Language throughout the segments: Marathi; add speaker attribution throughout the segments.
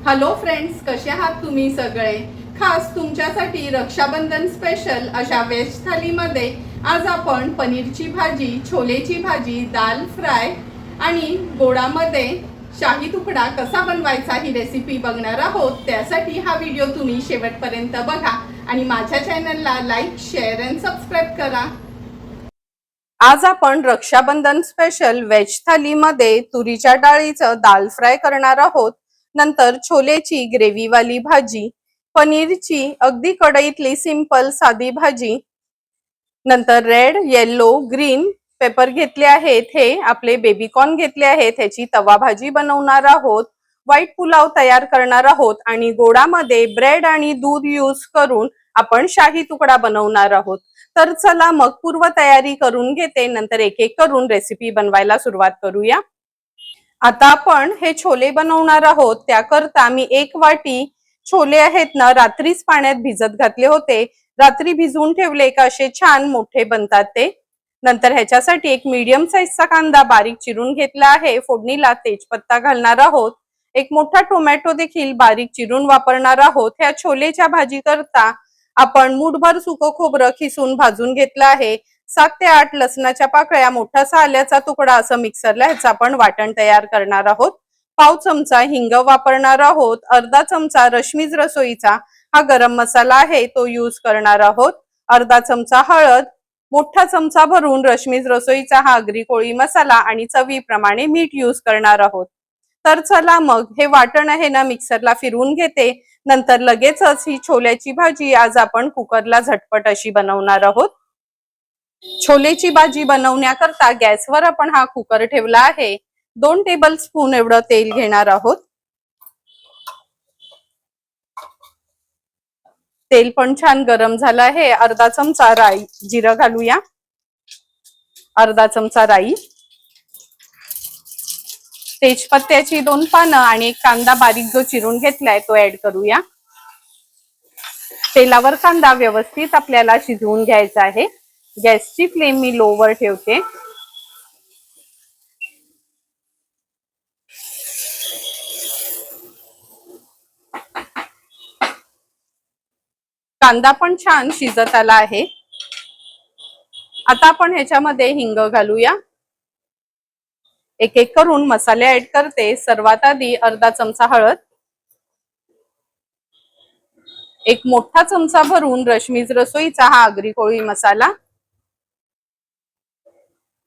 Speaker 1: हॅलो फ्रेंड्स, कसे आहात तुम्ही सगळे? खास तुमच्यासाठी रक्षाबंधन स्पेशल अशा व्हेज थालीमध्ये आज आपण पनीरची भाजी, छोलेची भाजी, दाल फ्राय आणि गोडामध्ये शाही तुकडा कसा बनवायचा ही रेसिपी बघणार आहोत। त्यासाठी हा व्हिडिओ तुम्ही शेवटपर्यंत बघा आणि माझ्या चॅनलला लाईक, शेअर आणि सबस्क्राईब करा। आज आपण रक्षाबंधन स्पेशल व्हेज थालीमध्ये तुरीच्या डाळीचं दाल फ्राय करणार आहोत। नंतर छोलेची ग्रेव्हीवाली भाजी, पनीरची अगदी कढईतली सिंपल साधी भाजी, नंतर रेड, येलो, ग्रीन पेपर घेतले आहेत, हे आपले बेबीकॉर्न घेतले आहेत, ह्याची तवा भाजी बनवणार आहोत। व्हाईट पुलाव तयार करणार आहोत आणि गोडामध्ये ब्रेड आणि दूध यूज करून आपण शाही तुकडा बनवणार आहोत। तर चला मग पूर्व तयारी करून घेते, नंतर एक एक करून रेसिपी बनवायला सुरुवात करूया। आता आपण हे छोले बनवणार आहोत। त्याकरता मी 1 वाटी छोले आहेत ना, रात्रीच पाण्यात भिजत घातले होते। रात्री भिजवून ठेवले का असे छान मोठे बनतात ते। नंतर ह्याच्यासाठी एक मीडियम साईजचा कांदा बारीक चिरून घेतला आहे। फोडणीला तेजपत्ता घालणार आहोत। एक मोठा टोमॅटो देखील बारीक चिरून वापरणार आहोत। ह्या छोलेच्या भाजी करता आपण मूठभर सुकं खोबरं खिसून भाजून घेतलं आहे। 7 ते 8 लसणाच्या पाकळ्या, मोठासा आल्याचा तुकडा असं मिक्सरला ह्याचं आपण वाटण तयार करणार आहोत। पाव चमचा हिंग वापरणार आहोत। अर्धा चमचा रश्मीज रसोईचा हा गरम मसाला आहे तो यूज करणार आहोत। अर्धा चमचा हळद, मोठा चमचा भरून रश्मीज रसोईचा हा आगरी कोळी मसाला आणि चवीप्रमाणे मीठ यूज करणार आहोत। तर चला मग हे वाटण आहे ना मिक्सरला फिरवून घेते। नंतर लगेचच ही छोल्याची भाजी आज आपण कुकरला झटपट अशी बनवणार आहोत। छोलेची भाजी बनवण्याकरता गॅसवर आपण हा कुकर ठेवला आहे। 2 टेबलस्पून एवढं तेल घेणार आहोत। तेल पण छान गरम झालं आहे। अर्धा चमचा राई जिरं घालूया, अर्धा चमचा राई, तेजपत्त्याची 2 पानं आणि एक कांदा बारीक जो चिरून घेतलाय तो ऍड करूया। तेलावर कांदा व्यवस्थित आपल्याला शिजवून घ्यायचा आहे। गॅसची फ्लेम मी लोवर ठेवते। कांदा पण छान शिजत आला आहे। आता आपण ह्याच्यामध्ये हिंग घालूया। एक एक करून मसाले ऍड करते। सर्वात आधी अर्धा चमचा हळद, एक मोठा चमचा भरून रश्मीज रसोईचा हा आगरी कोळी मसाला,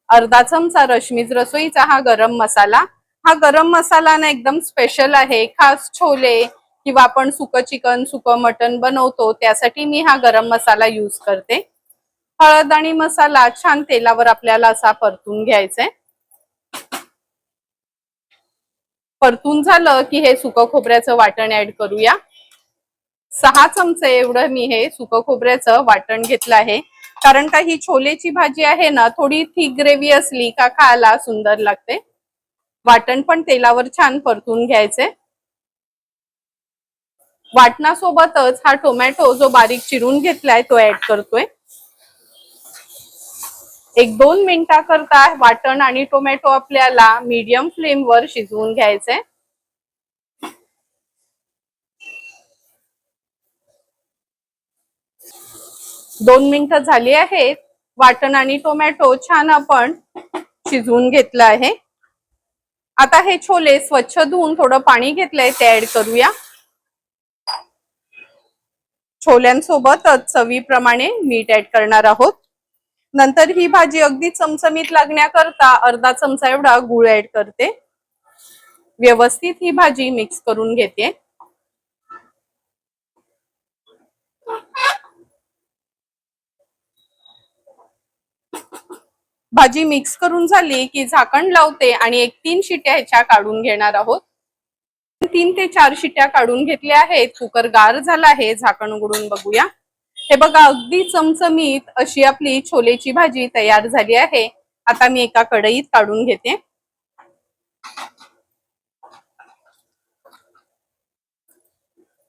Speaker 1: अर्धा चमचा रश्मीज रसोईचा हा गरम मसाला। हा गरम मसाला ना एकदम स्पेशल आहे, खास छोले किंवा आपण सुकं चिकन, सुकं मटन बनवतो त्यासाठी मी हा गरम मसाला यूज करते। हळद आणि मसाला छान तेलावर आपल्याला असा परतून घ्यायचा आहे। परतून झालं की हे सुकं खोबऱ्याचं वाटण ऍड करूया। 6 चमचे एवढं मी हे सुकं खोबऱ्याचं वाटण घेतलं आहे, कारण का ही छोलेची भाजी आहे ना थोडी थिक ग्रेव्ही असली का खायला सुंदर लागते। वाटण पण तेलावर छान परतून घ्यायचे। वाटणासोबतच हा टोमॅटो जो बारीक चिरून घेतलाय तो ऍड करतोय। 1-2 मिनिटाकरता वाटण आणि टोमॅटो आपल्याला मीडियम फ्लेम वर शिजवून घ्यायचे। 2 मिनिटं झाली आहेत। वाटण आणि टोमॅटो छान आपण शिजवून घेतलं आहे। आता हे छोले स्वच्छ धुवून थोडं पाणी घेतलंय ते ऍड करूया। छोल्यांसोबतच चवीप्रमाणे मीठ ऍड करणार आहोत। नंतर ही भाजी अगदी चमचमीत लागण्याकरता अर्धा चमचा एवढा गूळ ऍड करते। व्यवस्थित ही भाजी मिक्स करून घेते। भाजी मिक्स करून झाली की झाकण लावते आणि 1-3 शिट्ट्या ह्याच्या काढून घेणार आहोत। 3 ते 4 शिट्ट्या काढून घेतल्या आहेत। कुकर गार झाला आहे, झाकण उघडून बघूया। हे बघा अगदी चमचमीत अशी आपली छोलेची भाजी तयार झाली आहे। आता मी एका कढईत काढून घेते।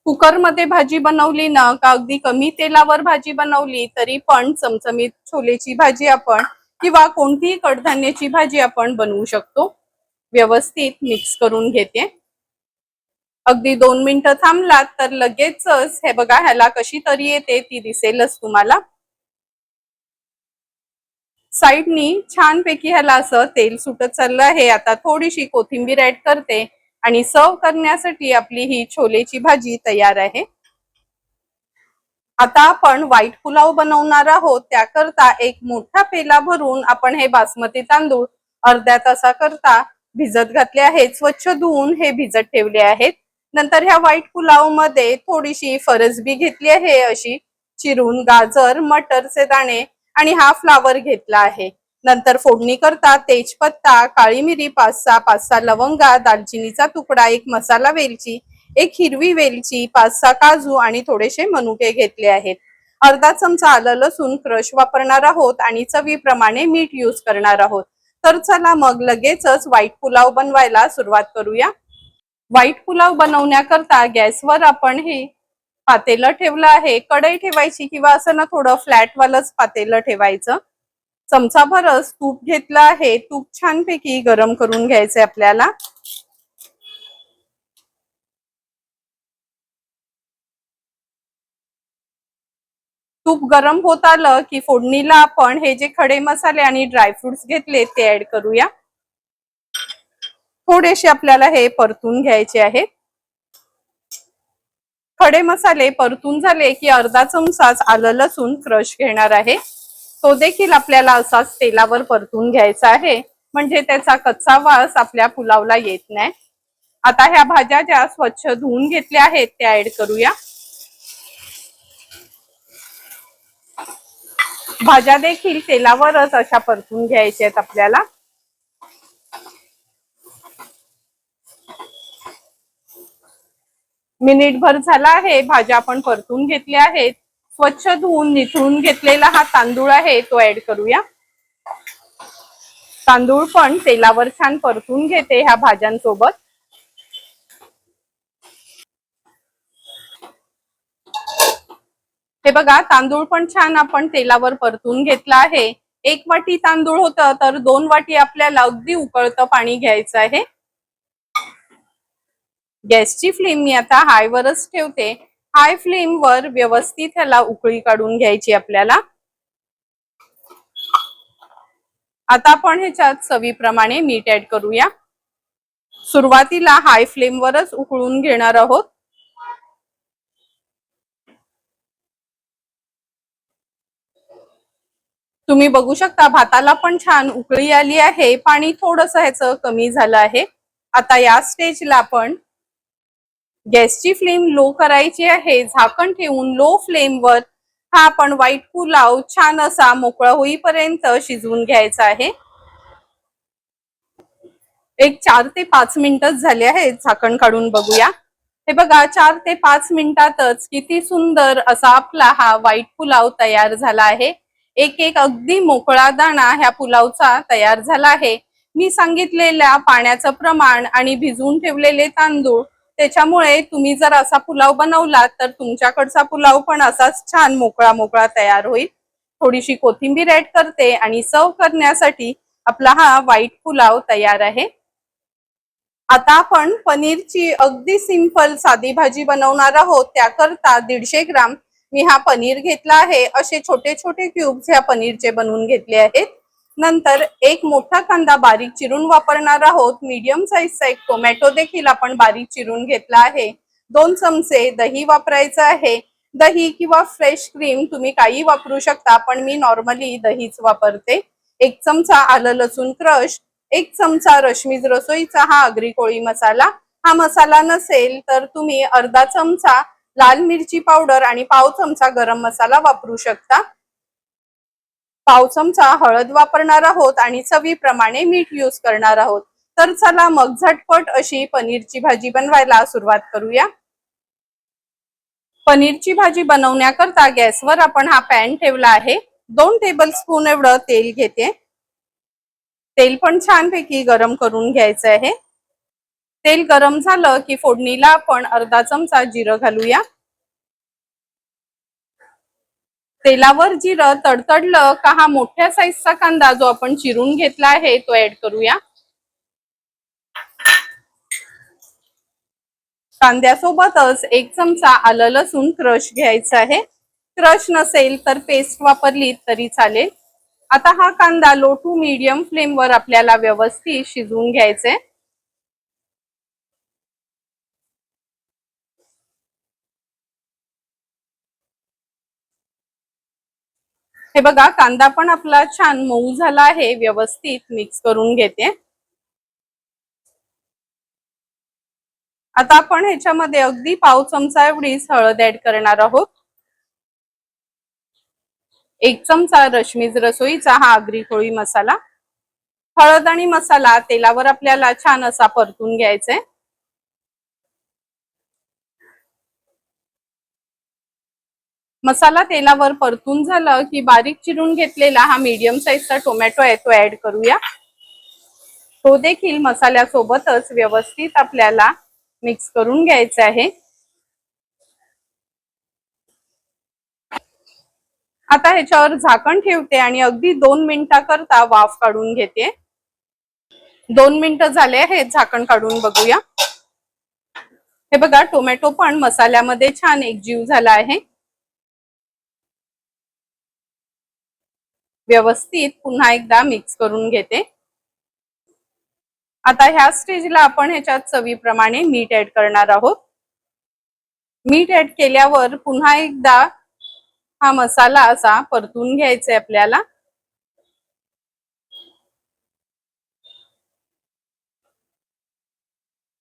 Speaker 1: कुकर मध्ये भाजी बनवली ना का अगदी कमी तेलावर भाजी बनवली तरी पण चमचमीत छोलेची भाजी आपण किंवा कोणतीही कडधान्याची भाजी आपण बनवू शकतो। व्यवस्थित मिक्स करून घेते। अगदी 2 मिनिटं थांबलात तर लगेचच हे बघा, ह्याला कशी तरी येते ती दिसेलच तुम्हाला. साईडनी छानपैकी ह्याला असं तेल सुटत चाललं आहे. आता थोडीशी कोथिंबीर ऍड करते आणि सर्व करण्यासाठी आपली ही छोलेची भाजी तयार आहे. आता आपण व्हाईट पुलाव बनवणार आहोत. त्याकरता एक मोठा पेला भरून आपण हे बासमती तांदूळ अर्ध्या तासाकरता भिजत घातले आहेत. स्वच्छ धुवून हे भिजत ठेवले आहेत. नंतर ह्या व्हाईट पुलाव मध्ये थोडीशी फरसबी घेतली आहे अशी चिरून, गाजर, मटरचे दाणे आणि हा फ्लावर घेतला आहे. नंतर फोडणी करता तेजपत्ता, काळी मिरी 5-6 लवंगा, दालचिनीचा तुकडा, एक मसाला वेलची, एक हिरवी वेलची, 5-6 काजू आणि थोडेसे मनुके घेतले आहेत. अर्धा चमचा आलं लसूण क्रश वापरणार आहोत आणि चवीप्रमाणे मीठ यूज करणार आहोत. तर चला मग लगेचच व्हाईट पुलाव बनवायला सुरुवात करूया. व्हाईट पुलाव बनवण्याकरता गॅसवर आपण हे पातेलं ठेवलं आहे. कढई ठेवायची किंवा असं ना थोडं फ्लॅट वालच पातेलं ठेवायचं. चमचाभरच तूप घेतलं आहे. तूप छानपैकी गरम करून घ्यायचंय आपल्याला. तूप गरम होत आलं की फोडणीला आपण हे जे खडे मसाले आणि ड्रायफ्रुट्स घेतले ते ऍड करूया. थोडेसे आपल्याला हे परतून घ्यायचे आहेत. खडे मसाले परतून झाले की अर्धा चमचाच आलं लसूण क्रश घेणार आहे. तो देखील आपल्याला असाच तेलावर परतून घ्यायचा आहे, म्हणजे त्याचा कच्चा वास आपल्या पुलावला येत नाही. आता ह्या भाज्या ज्या स्वच्छ धुवून घेतल्या आहेत त्या ऍड करूया. भाज्या देखील तेलावरच अशा परतून घ्यायच्या आहेत आपल्याला. मिनिटभर झाला आहे. भाज्या आपण परतून घेतल्या आहेत. स्वच्छ धुवून निथळून घेतलेला हा तांदूळ आहे तो ऍड करूया. तांदूळ पण तेलावर छान परतून घेते ह्या भाज्यांसोबत. हे बघा, तांदूळ पण छान आपण तेलावर परतून घेतला आहे. 1 वाटी तांदूळ होतं तर 2 वाटी आपल्याला अगदी उकळतं पाणी घ्यायचं आहे. गॅसची फ्लेम मी आता हाय वरच ठेवते. हाय फ्लेम वर व्यवस्थित ह्याला उकळी काढून घ्यायची आपल्याला. आता आपण ह्याच्यात चवीप्रमाणे मीठ ऍड करूया. सुरुवातीला हाय फ्लेम वरच उकळून घेणार आहोत. तुम्ही बघू शकता भाताला पण छान उकळी आली आहे. पाणी थोडंसं ह्याचं कमी झालं आहे. आता या स्टेजला आपण गॅसची फ्लेम लो करायची आहे. झाकण ठेवून लो फ्लेम वर हा आपण व्हाईट पुलाव छान असा मोकळा होईपर्यंत शिजवून घ्यायचा आहे. एक 4 ते 5 मिनिटच झाले आहेत. झाकण काढून बघूया. हे बघा, 4 ते 5 मिनिटातच किती सुंदर असा आपला हा व्हाईट पुलाव तयार झाला आहे. एक एक अगदी मोकळा दाणा ह्या पुलावचा तयार झाला आहे. मी सांगितलेल्या पाण्याचं प्रमाण आणि भिजवून ठेवलेले तांदूळ, त्याच्यामुळे तुम्ही जर असा पुलाव बनवला तर तुमच्याकडचा पुलाव पण असाच छान मोकळा मोकळा तयार होईल. थोडीशी कोथिंबीर ऍड करते आणि सर्व करण्यासाठी आपला हा व्हाईट पुलाव तयार आहे. आता आपण पनीरची अगदी सिंपल साधी भाजी बनवणार आहोत. त्याकरता 150 ग्राम मी हा पनीर घेतला आहे. असे छोटे छोटे क्यूब्स ह्या पनीरचे बनवून घेतले आहेत. नंतर एक मोठा कांदा बारीक चिरून वापरणार आहोत. मीडियम साईजचा एक टोमॅटो देखील आपण बारीक चिरून घेतला आहे. 2 चमचे दही वापरायचं आहे. दही किंवा फ्रेश क्रीम तुम्ही काही वापरू शकता, पण मी नॉर्मली दहीच वापरते. 1 चमचा आलं लसूण क्रश, 1 चमचा रश्मीज रसोईचा हा आगरी कोळी मसाला. हा मसाला नसेल तर तुम्ही अर्धा चमचा लाल मिरची पावडर आणि पाव चमचा गरम मसाला वापरू शकता. पाव चमचा हळद वापरणार आहोत आणि चवीप्रमाणे मीठ यूज करणार आहोत. तर चला मग झटपट अशी पनीरची भाजी बनवायला सुरुवात करूया. पनीरची भाजी बनवण्याकरता गॅसवर आपण हा पॅन ठेवला आहे. 2 टेबलस्पून एवढं तेल घेते. तेल पण छानपैकी गरम करून घ्यायचं आहे. तेल गरम झालं की फोडणीला आपण अर्धा चमचा जिरं घालूया. तेलावर जिरं तडतडलं का हा मोठ्या साईजचा कांदा जो आपण चिरून घेतला आहे तो ऍड करूया. कांद्यासोबतच 1 चमचा आलं लसूण क्रश घ्यायचं आहे. क्रश नसेल तर पेस्ट वापरली तरी चालेल. आता हा कांदा लो टू मीडियम फ्लेमवर आपल्याला व्यवस्थित शिजवून घ्यायचे. हे बघा, कांदा पण आपला छान मऊ झाला आहे. व्यवस्थित मिक्स करून घेते. आता आपण ह्याच्यामध्ये अगदी पाव चमचा एवढीच हळद ऍड करणार आहोत. 1 चमचा रश्मीज रसोईचा हा आगरी कोळी मसाला. हळद आणि मसाला तेलावर आपल्याला छान असा परतून घ्यायचा आहे. मसाला तेलावर परतून झाला की बारीक चिरून घेतलेला हा मीडियम साईजचा टोमॅटो आहे तो ऍड करूया. तो देखील मसाल्यासोबतच व्यवस्थित आपल्याला मिक्स करून घ्यायचा आहे. आता ह्याच्यावर झाकण ठेवते आणि अगदी 2 मिनिटाकरता वाफ काढून घेते. 2 मिनिटं झाले आहेत, झाकण काढून बघूया. हे बघा, टोमॅटो पण मसाल्यामध्ये छान एकजीव झाला आहे. व्यवस्थित पुन्हा एकदा मिक्स करून घेते. आता ह्या स्टेजला आपण ह्याच्यात चवीप्रमाणे मीठ ऍड करणार आहोत. मीठ ऍड केल्यावर पुन्हा एकदा हा मसाला असा परतून घ्यायचा आहे आपल्याला.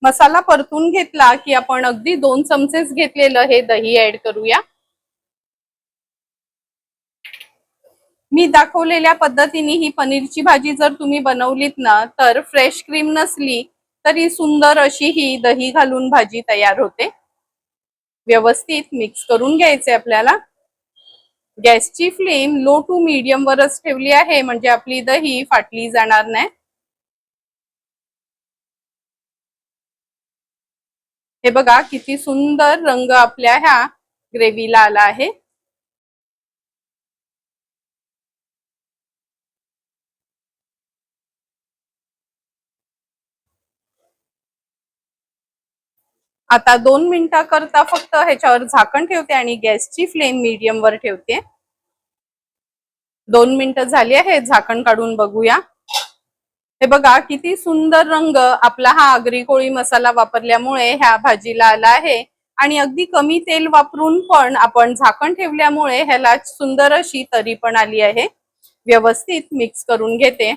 Speaker 1: मसाला परतून घेतला की आपण अगदी 2 चमचेच घेतलेलं हे दही ऍड करूया. मी दाखवलेल्या पद्धतीने ही पनीरची भाजी जर तुम्ही बनवलीत ना तर फ्रेश क्रीम नसली तरी सुंदर अशी ही दही घालून भाजी तयार होते. व्यवस्थित मिक्स करून घ्यायचे आपल्याला. गॅसची फ्लेम लो टू मीडियम वरच ठेवली आहे म्हणजे आपली दही फाटली जाणार नाही. हे बघा, किती सुंदर रंग आपल्या ह्या ग्रेव्हीला आला आहे. आता 2 मिनिटाकरता फक्त ह्याच्यावर झाकण ठेवते आणि गॅसची फ्लेम मीडियम वर ठेवते. 2 मिनिटं झाली आहे, झाकण काढून बघूया. हे बघा, किती सुंदर रंग आपला हा आगरी कोळी मसाला वापरल्यामुळे ह्या भाजीला आला आहे. आणि अगदी कमी तेल वापरून पण आपण झाकण ठेवल्यामुळे ह्याला सुंदर अशी तरी पण आली आहे. व्यवस्थित मिक्स करून घेते.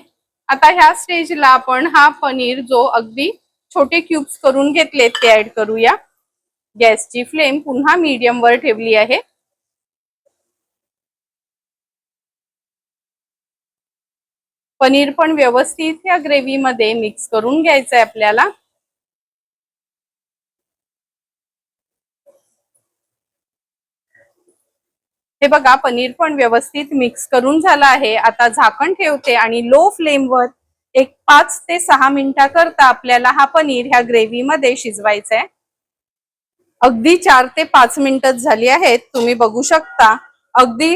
Speaker 1: आता ह्या स्टेजला आपण हा पनीर जो अगदी छोटे क्यूब्स करून घेतले ते ऍड करूया. गॅसची फ्लेम पुन्हा मीडियम वर ठेवली आहे. पनीर पण व्यवस्थित या ग्रेव्ही मध्ये मिक्स करून घ्यायचं आहे आपल्याला. हे बघा, पनीर पण व्यवस्थित मिक्स करून झालं आहे. आता झाकण ठेवते आणि लो फ्लेमवर एक 5 ते 6 मिनिटाकरता आपल्याला हा पनीर ह्या ग्रेव्ही मध्ये शिजवायचा आहे. अगदी 4 ते 5 मिनिटच झाली आहेत. तुम्ही बघू शकता अगदी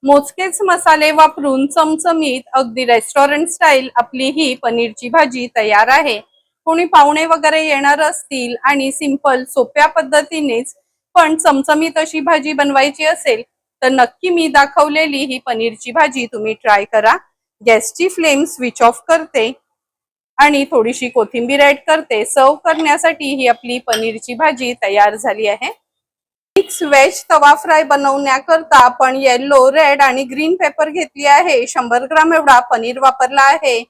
Speaker 1: मोजकेच मसाले वापरून चमचमीत अगदी रेस्टॉरंट स्टाईल आपली ही पनीरची भाजी तयार आहे. कोणी पाहुणे वगैरे येणार असतील आणि सिंपल सोप्या पद्धतीनेच पण चमचमीत अशी भाजी बनवायची असेल तर नक्की मी दाखवलेली ही पनीरची भाजी तुम्ही ट्राय करा. गॅसची फ्लेम स्विच ऑफ करते आणि थोडीशी कोथिंबीर ऍड करते. सर्व करण्यासाठी ही आपली पनीरची भाजी तयार झाली आहे. मिक्स व्हेज तवा फ्राय बनवण्याकरता आपण येलो, रेड आणि ग्रीन पेपर घेतली आहे. 100 ग्राम एवढा पनीर वापरला आहे.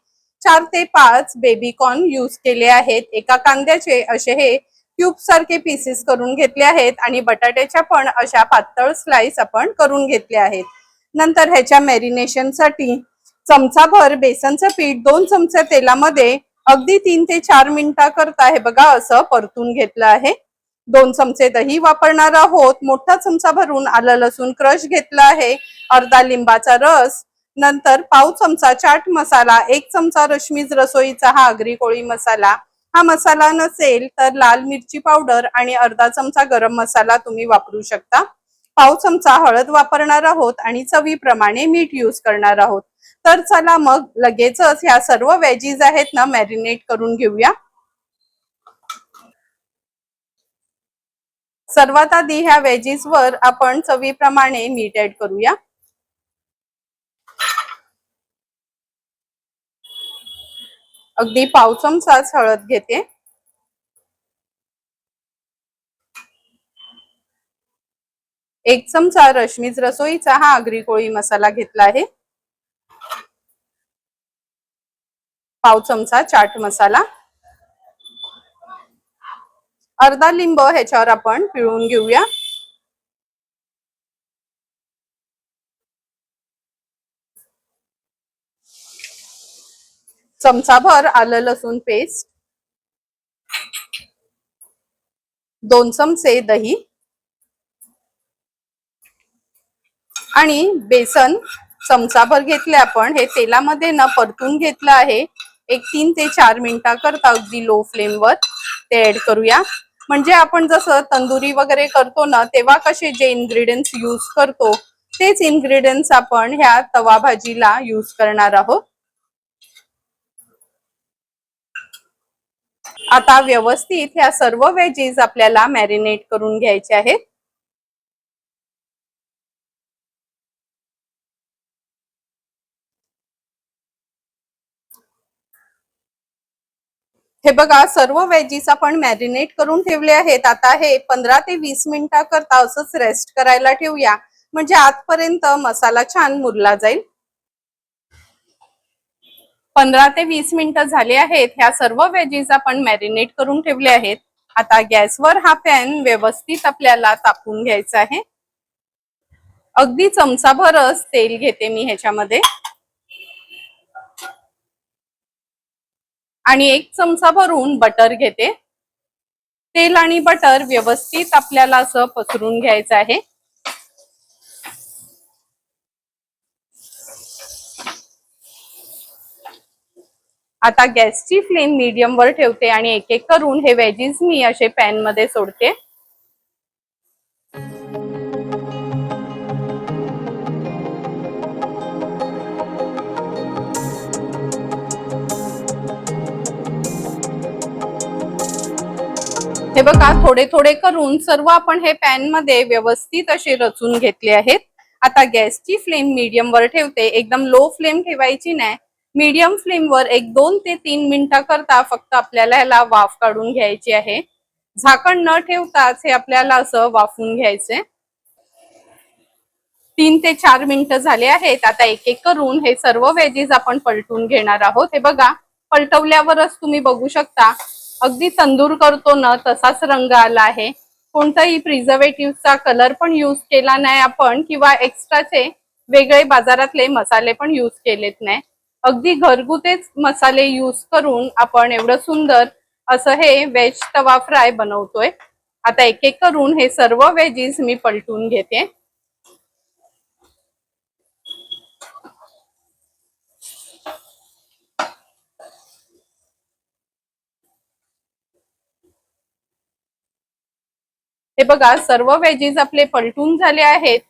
Speaker 1: 4 ते 5 बेबी कॉर्न यूज केले आहेत. एका कांद्याचे असे हे क्यूब सारखे पीसेस करून घेतले आहेत आणि बटाट्याच्या पण अशा पातळ स्लाइस आपण करून घेतले आहेत. नंतर ह्याच्या मॅरिनेशन साठी चमचाभर बेसनचं पीठ 2 चमचे तेलामध्ये अगदी 3 ते 4 मिनिटाकरता हे बघा असं परतून घेतलं आहे. 2 चमचे दही वापरणार आहोत. मोठा चमचा भरून आलं लसूण क्रश घेतला आहे. अर्धा लिंबाचा रस. नंतर पाव चमचा चाट मसाला, 1 चमचा रश्मीज रसोईचा हा आगरी कोळी मसाला. हा मसाला नसेल तर लाल मिरची पावडर आणि अर्धा चमचा गरम मसाला तुम्ही वापरू शकता. पाव चमचा हळद वापरणार आहोत आणि चवीप्रमाणे मीठ यूज करणार आहोत. तर चला मग लगेचच ह्या सर्व वेजीज आहेत ना मॅरिनेट करून घेऊया. सर्वात आधी ह्या वेजीस वर आपण चवीप्रमाणे मीठ ऍड करूया. अगदी पाव चमचाच हळद घेते. एक चमचा रश्मीज रसोईचा हा आगरी कोळी मसाला घेतला आहे. पाव चमचा चाट मसाला. अर्धा लिंब ह्याच्यावर आपण पिळून घेऊया. चमचाभर आलं लसूण पेस्ट. 2 चमचे दही आणि बेसन चमचाभर घेतले. आपण हे तेलामध्ये न परतून घेतलं आहे. एक 3 ते 4 मिनिटाकरता अगदी लो फ्लेम वर ते ऍड करूया. म्हणजे आपण जसं तंदुरी वगैरे करतो ना, तेव्हा कसे जे इन्ग्रेडियंट्स यूज करतो तेच इन्ग्रेडियंट्स आपण ह्या तवा भाजीला यूज करणार आहोत. आता व्यवस्थित ह्या सर्व वेजीज आपल्याला मॅरिनेट करून घ्यायचे आहेत. हे बघा, सर्व वेजीस आपण मॅरिनेट करून ठेवले आहेत. आता हे 15 ते 20 मिनिटाकरता असंच रेस्ट करायला ठेवूया. म्हणजे आतपर्यंत मसाला छान मुरला जाईल. 15 ते 20 मिनिटं झाले आहेत. ह्या सर्व वेजीस आपण मॅरिनेट करून ठेवले आहेत. आता गॅसवर हा पॅन व्यवस्थित आपल्याला तापवून घ्यायचा आहे. अगदी चमचाभरच तेल घेते मी ह्याच्यामध्ये आणि 1 चमचा भरून बटर घेते. तेल आणि बटर व्यवस्थित आपल्याला असं पसरून घ्यायचं आहे. आता गॅसची फ्लेम मीडियम वर ठेवते आणि एक एक करून हे वेजीस मी असे पॅन मध्ये सोडते. हे बघा, थोडे थोडे करून सर्व आपण हे पॅन मध्ये व्यवस्थित असे रचून घेतले आहेत. आता गॅसची फ्लेम मीडियम वर ठेवते. एकदम लो फ्लेम ठेवायची नाही. मीडियम फ्लेम वर एक 2 ते 3 मिनिटाकरता फक्त आपल्याला ह्याला वाफ काढून घ्यायची आहे. झाकण न ठेवताच हे आपल्याला असं वाफून घ्यायचंय. 3 ते 4 मिनिटं झाले आहेत. आता एक एक करून हे सर्व वेजीज आपण पलटून घेणार आहोत. हे बघा, पलटवल्यावरच तुम्ही बघू शकता अगदी तंदूर करतो ना तसाच रंग आला आहे. कोणताही प्रिझर्वेटिव्हचा कलर पण यूज केला नाही आपण किंवा एक्स्ट्राचे वेगळे बाजारातले मसाले पण यूज केलेत नाही. अगदी घरगुतीच मसाले यूज करून आपण एवढं सुंदर असं हे व्हेज तवा फ्राय बनवतोय. आता एक एक करून हे सर्व वेजीस मी पलटून घेते. हे बघा, सर्व वेजीस आपले पलटून झाले आहेत.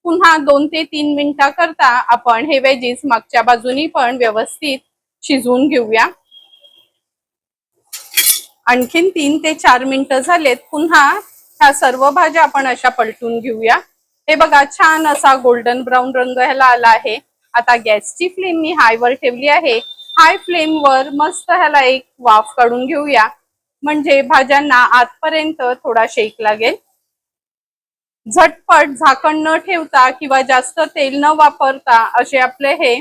Speaker 1: पुन्हा 2 ते 3 मिनिटाकरता आपण हे वेजीस मागच्या बाजूनी पण व्यवस्थित शिजवून घेऊया. आणखीन 3 ते 4 मिनिटं झालेत. पुन्हा ह्या सर्व भाज्या आपण अशा पलटून घेऊया. हे बघा, छान असा गोल्डन ब्राऊन रंग ह्याला आला आहे. आता गॅसची फ्लेम मी हाय वर ठेवली आहे. हाय फ्लेम वर मस्त ह्याला एक वाफ काढून घेऊया. म्हणजे भाज्यांना आतपर्यंत थोडा शेक लागेल. झटपट झाकण न ठेवता किंवा जास्त तेल न वापरता असे आपले हे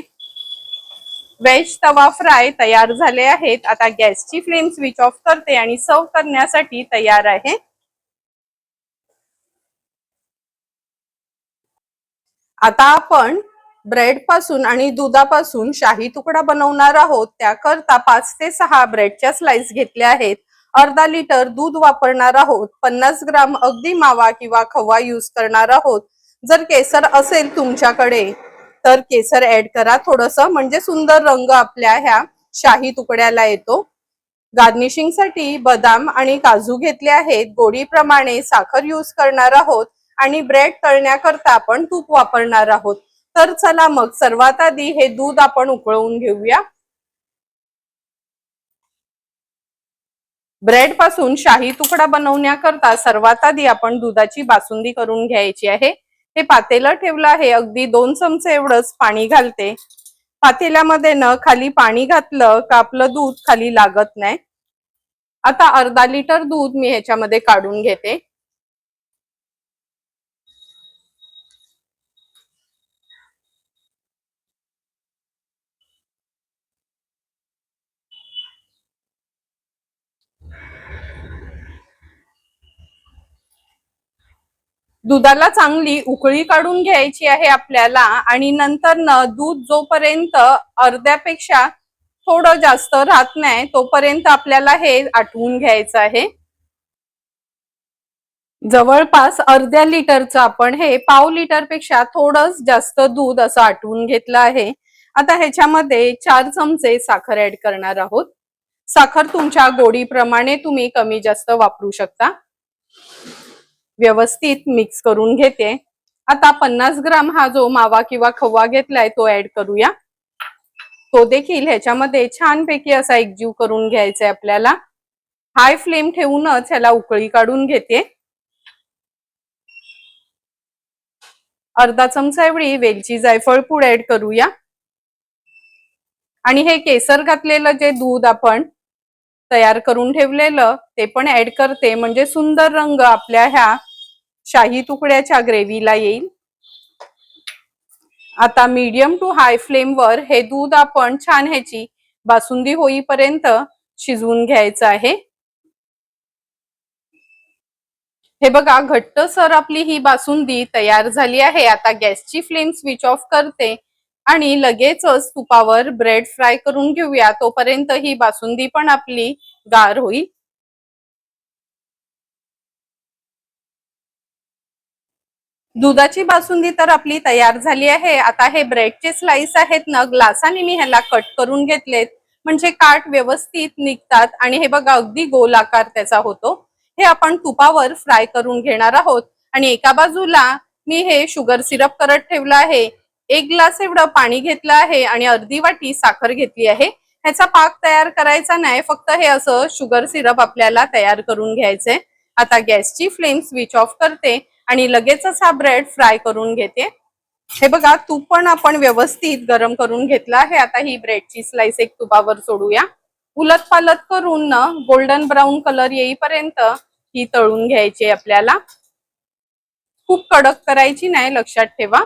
Speaker 1: व्हेज तवा फ्राय तयार झाले आहेत. आता गॅसची फ्लेम स्विच ऑफ करते आणि सर्व करण्यासाठी तयार आहे. आता आपण ब्रेड पासून आणि दुधापासून शाही तुकडा बनवणार आहोत. त्याकरता 5 ते 6 ब्रेडच्या स्लाइस घेतल्या आहेत. अर्धा लिटर दूध वापरणार आहोत. 50 ग्राम अगदी मावा किंवा खवा यूज करणार आहोत. जर केसर असेल तुमच्याकडे तर केसर ऍड करा थोडंसं, म्हणजे सुंदर रंग आपल्या ह्या शाही तुकड्याला येतो. गार्निशिंग साठी बदाम आणि काजू घेतले आहेत. गोडीप्रमाणे साखर यूज करणार आहोत आणि ब्रेड तळण्याकरता आपण तूप वापरणार आहोत. तर चला मग सर्वात आधी हे दूध आपण उकळवून घेऊया. ब्रेड पासून शाही तुकडा बनवण्याकरता सर्वात आधी आपण दुधाची बासुंदी करून घ्यायची आहे. हे पातेलं ठेवलं आहे. अगदी 2 चमचे एवढंच पाणी घालते. पातेल्यामध्ये न खाली पाणी घातलं का आपलं दूध खाली लागत नाही. आता अर्धा लिटर दूध मी ह्याच्यामध्ये काढून घेते. दुधाला चांगली उकळी काढून घ्यायची आहे आपल्याला आणि नंतर न दूध जोपर्यंत अर्ध्यापेक्षा थोडं जास्त राहत नाही तोपर्यंत आपल्याला हे आटवून घ्यायचं आहे. जवळपास अर्ध्या लिटरचं आपण हे पाव लिटर पेक्षा थोडंच जास्त दूध असं आटवून घेतलं आहे. आता ह्याच्यामध्ये 4 चमचे साखर ऍड करणार आहोत. साखर तुमच्या गोडीप्रमाणे तुम्ही कमी जास्त वापरू शकता. व्यवस्थित मिक्स करून घेते. आता 50 ग्राम हा जो मावा किंवा खवा घेतलाय तो ऍड करूया. तो देखील ह्याच्यामध्ये छानपैकी असा एकजीव करून घ्यायचा आहे आपल्याला. हाय फ्लेम ठेवूनच ह्याला उकळी काढून घेते. अर्धा चमचा एवढी वेलची जायफळ पूड ऍड करूया. आणि हे केसर घातलेलं जे दूध आपण तयार करून ठेवलेलं ते पण ऍड करते, म्हणजे सुंदर रंग आपल्या ह्या शाही तुकड्याच्या ग्रेव्हीला येईल. आता मीडियम टू हाय फ्लेम वर हे दूध आपण छान ह्याची बासुंदी होईपर्यंत शिजवून घ्यायचं आहे. हे बघा घट्टसर आपली ही बासुंदी तयार झाली आहे. आता गॅसची फ्लेम स्विच ऑफ करते आणि लगेचच तुपावर ब्रेड फ्राय करून घेऊया. तोपर्यंत ही बासुंदी पण आपली गार होईल. दुधाची बासुंदी तर आपली तयार झाली आहे. आता हे ब्रेडचे स्लाइस आहेत ना, ग्लासाने मी ह्याला कट करून घेतलेत, म्हणजे काट व्यवस्थित निघतात आणि हे बघा अगदी गोल आकार त्याचा होतो. हे आपण तुपावर फ्राय करून घेणार आहोत. आणि एका बाजूला मी हे शुगर सिरप करत ठेवलं आहे. 1 ग्लास एवढं पाणी घेतलं आहे आणि अर्धी वाटी साखर घेतली आहे. ह्याचा पाक तयार करायचा नाही, फक्त हे असं शुगर सिरप आपल्याला तयार करून घ्यायचंय. आता गॅसची फ्लेम स्विच ऑफ करते आणि लगेचच हा ब्रेड फ्राय करून घेते. हे बघा तूप पण आपण व्यवस्थित गरम करून घेतलं आहे. आता ही ब्रेडची स्लाइस एक तुपावर सोडूया. उलट पालट करून ना गोल्डन ब्राऊन कलर येईपर्यंत ही तळून घ्यायची आपल्याला. खूप कडक करायची नाही, लक्षात ठेवा.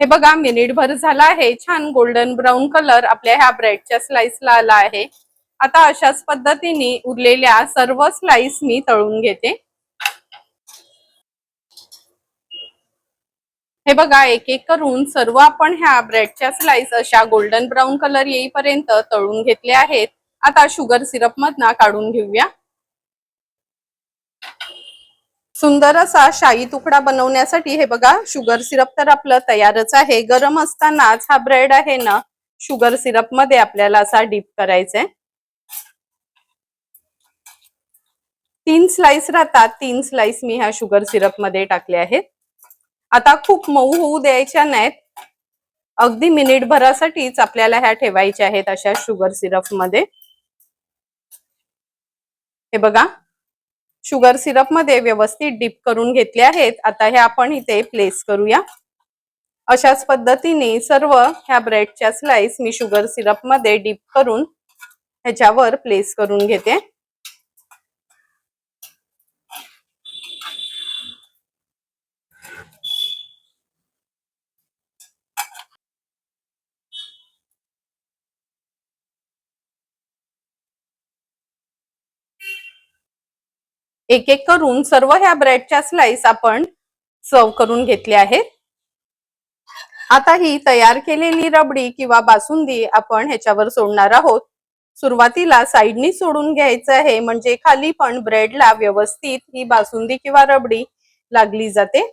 Speaker 1: हे बघा मिनिटभर झाला आहे. छान गोल्डन ब्राऊन कलर आपल्या ह्या ब्रेडच्या स्लाइसला आला आहे. आता अशाच पद्धतीने उरलेल्या सर्व स्लाइस मी तळून घेते. हे बघा एक एक करून सर्व आपण ह्या ब्रेडच्या स्लाइस अशा गोल्डन ब्राऊन कलर येईपर्यंत तळून घेतले आहेत. आता शुगर सिरप मधनं काढून घेऊया. सुंदर असा शाही तुकडा बनवण्यासाठी हे बघा शुगर सिरप तर आपलं तयारच आहे. गरम असतानाच हा ब्रेड आहे ना शुगर सिरप मध्ये आपल्याला असा डीप करायचा आहे. 3 स्लाइस राहतात. 3 स्लाइस मी ह्या शुगर सिरप मध्ये टाकले आहेत. आता खूप मऊ होऊ द्यायच्या नाहीत. अगदी मिनिटभरासाठीच आपल्याला ह्या ठेवायच्या आहेत अशा शुगर सिरप मध्ये. हे बघा शुगर सिरप मध्ये व्यवस्थित डीप करून घेतले आहेत. आता हे आपण इथे प्लेस करूया. अशाच पद्धतीने सर्व ह्या ब्रेडच्या स्लाइस मी शुगर सिरप मध्ये डीप करून ह्याच्यावर प्लेस करून घेते. एक एक करून सर्व ह्या ब्रेडच्या स्लाइस आपण सर्व करून घेतले आहेत. आता ही तयार केलेली रबडी किंवा बासुंदी आपण ह्याच्यावर सोडणार आहोत. सुरुवातीला साइडनी सोडून घ्यायचं आहे, म्हणजे खाली पण ब्रेडला व्यवस्थित ही बासुंदी किंवा रबडी लागली जाते.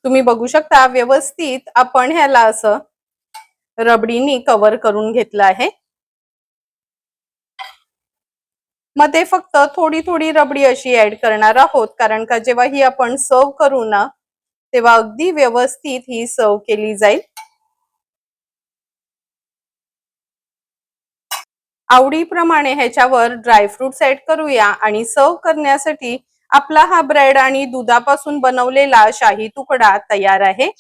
Speaker 1: तुम्ही बघू शकता व्यवस्थित आपण ह्याला असं रबडीने कव्हर करून घेतलं आहे. मध्ये फक्त थोडी थोडी रबडी अशी ऍड करणार आहोत, कारण का जेव्हा ही आपण सर्व करू ना तेव्हा अगदी व्यवस्थित ही सर्व केली जाईल. आवडीप्रमाणे ह्याच्यावर ड्रायफ्रुट्स ऍड करूया आणि सर्व करण्यासाठी आपला हा ब्रेड आणि दुधापासून बनवलेला शाही तुकडा तयार आहे.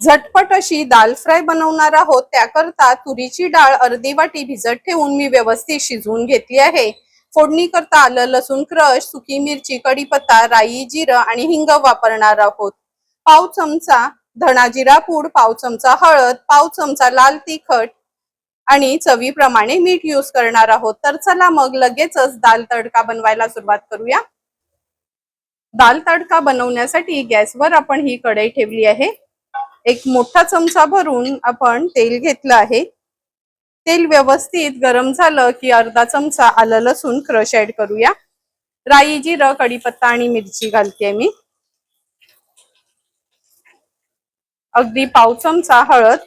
Speaker 1: झटपट अशी दाल फ्राय बनवणार आहोत, त्याकरता तुरीची डाळ अर्धी वाटी भिजत ठेवून मी व्यवस्थित शिजवून घेतली आहे. फोडणी करता आलं लसूण क्रश, सुकी मिरची, कढीपत्ता, राई, जिरं आणि हिंग वापरणार आहोत. पाव चमचा धना जिरा पूड, पाव चमचा हळद, पाव चमचा लाल तिखट आणि चवीप्रमाणे मीठ यूज करणार आहोत. तर चला मग लगेचच दाल तडका बनवायला सुरुवात करूया. दाल तडका बनवण्यासाठी गॅसवर आपण ही कढई ठेवली आहे. एक मोठा चमचा भरून आपण तेल घेतलं आहे. तेल व्यवस्थित गरम झालं की अर्धा चमचा आलं लसूण क्रश ऍड करूया. राई, जिरं, कढीपत्ता आणि मिरची घालते मी. अगदी पाव चमचा हळद,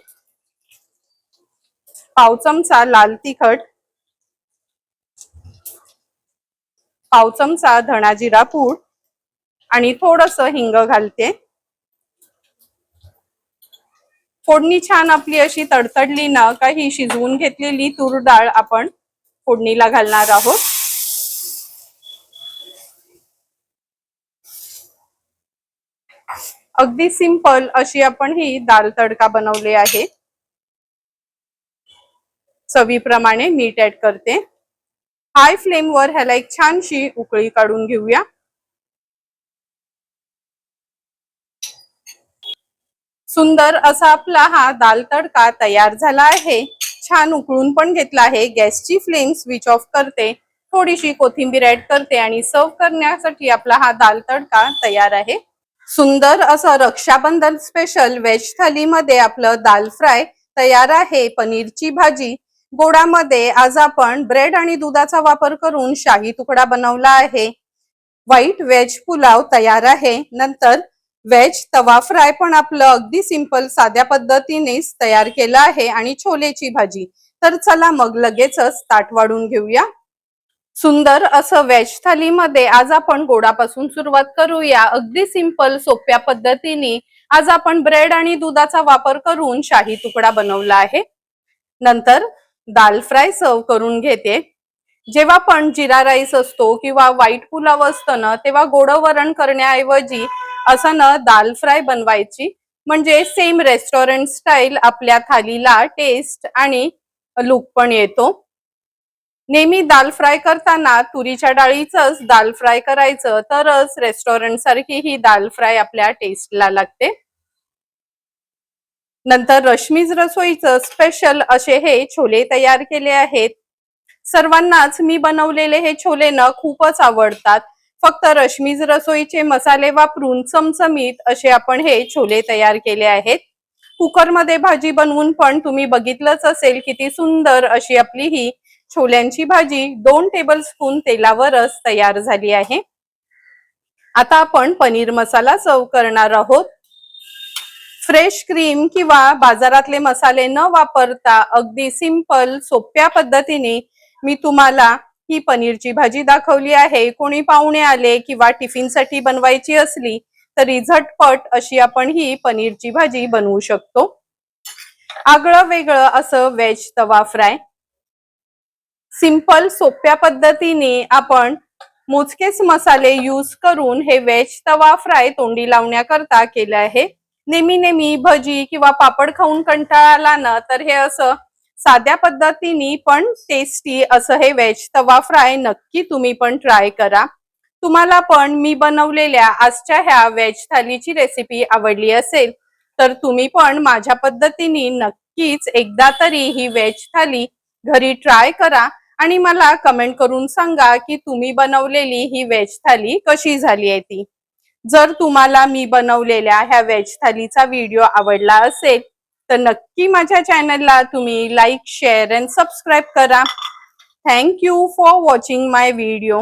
Speaker 1: पाव चमचा लाल तिखट, पाव चमचा धना जिरा पूड आणि थोडंसं हिंग घालते. फोडणी छान आपली अशी तडतडली ना का ही शिजवून घेतलेली तूर डाळ आपण फोडणीला घालणार आहोत. अगदी सिंपल अशी आपण ही दाल तडका बनवली आहे. चवीप्रमाणे मीठ ऍड करते. हाय फ्लेम वर ह्याला एक छानशी उकळी काढून घेऊया. सुंदर असा आपला हा दाल तडका तयार झाला आहे. छान उकळून पण घेतला आहे. गॅसची फ्लेम स्विच ऑफ करते, थोडीशी कोथिंबीर ऍड करते आणि सर्व करण्यासाठी आपला हा दाल तडका तयार आहे. सुंदर असं रक्षाबंधन स्पेशल व्हेज थालीमध्ये आपलं दाल फ्राय तयार आहे. पनीरची भाजी गोडामध्ये आज आपण ब्रेड आणि दुधाचा वापर करून शाही तुकडा बनवला आहे. व्हाईट व्हेज पुलाव तयार आहे. नंतर व्हेज तवा फ्राय पण आपलं अगदी सिंपल साध्या पद्धतीनेच तयार केलं आहे आणि छोलेची भाजी. तर चला मग लगेचच ताट वाढून घेऊया. सुंदर असं व्हेज थालीमध्ये आज आपण गोडापासून सुरुवात करूया. अगदी सिंपल सोप्या पद्धतीने आज आपण ब्रेड आणि दुधाचा वापर करून शाही तुकडा बनवला आहे. नंतर दाल फ्राय सर्व करून घेते. जेव्हा पण जिरा राईस असतो किंवा व्हाईट पुलाव असतं ना तेव्हा गोड वरण करण्याऐवजी असं ना दाल फ्राय बनवायची, म्हणजे सेम रेस्टॉरंट स्टाईल आपल्या थालीला टेस्ट आणि लुक पण येतो. नेहमी दाल फ्राय करताना तुरीच्या डाळीचंच दाल फ्राय करायचं, तरच रेस्टॉरंट सारखी ही दाल फ्राय आपल्या टेस्टला लागते. नंतर रश्मीज रसोईचं स्पेशल असे हे छोले तयार केले आहेत. सर्वांनाच मी बनवलेले हे छोले ना खूपच आवडतात. फक्त रश्मीज रसोईचे मसाले वापरून चमचमीत असे आपण हे छोले तयार केले आहेत. कुकरमध्ये भाजी बनवून पण तुम्ही बघितलंच असेल किती सुंदर अशी आपली ही छोल्यांची भाजी 2 टेबलस्पून तेलावरच तयार झाली आहे. आता आपण पनीर मसाला सर्व करणार आहोत. फ्रेश क्रीम किंवा बाजारातले मसाले न वापरता अगदी सिंपल सोप्या पद्धतीने मी तुम्हाला ही पनीरची भाजी दाखवली आहे. कोणी पाहुणे आले किंवा टिफिनसाठी बनवायची असली तरी झटपट अशी आपण ही पनीरची भाजी बनवू शकतो. आगळं वेगळं असं व्हेज तवा फ्राय सिंपल सोप्या पद्धतीने आपण मोजकेच मसाले यूज करून हे व्हेज तवा फ्राय तोंडी लावण्याकरता केलं आहे. नेहमी भजी किंवा पापड खाऊन कंटाळा आला ना तर हे असं साध्या पद्धतीने पण टेस्टी असं हे व्हेज तवा फ्राय नक्की तुम्ही पण ट्राय करा. तुम्हाला पण मी बनवलेल्या आजच्या ह्या व्हेज थालीची रेसिपी आवडली असेल तर तुम्ही पण माझ्या पद्धतीने नक्कीच एकदा तरी ही व्हेज थाली घरी ट्राय करा आणि मला कमेंट करून सांगा की तुम्ही बनवलेली ही व्हेज थाली कशी झाली आहे ती. जर तुम्हाला मी बनवलेल्या ह्या व्हेज थालीचा व्हिडिओ आवडला असेल तर नक्की माझ्या चॅनलला तुम्ही लाईक, शेअर अँड सबस्क्राईब करा. Thank you for watching my video.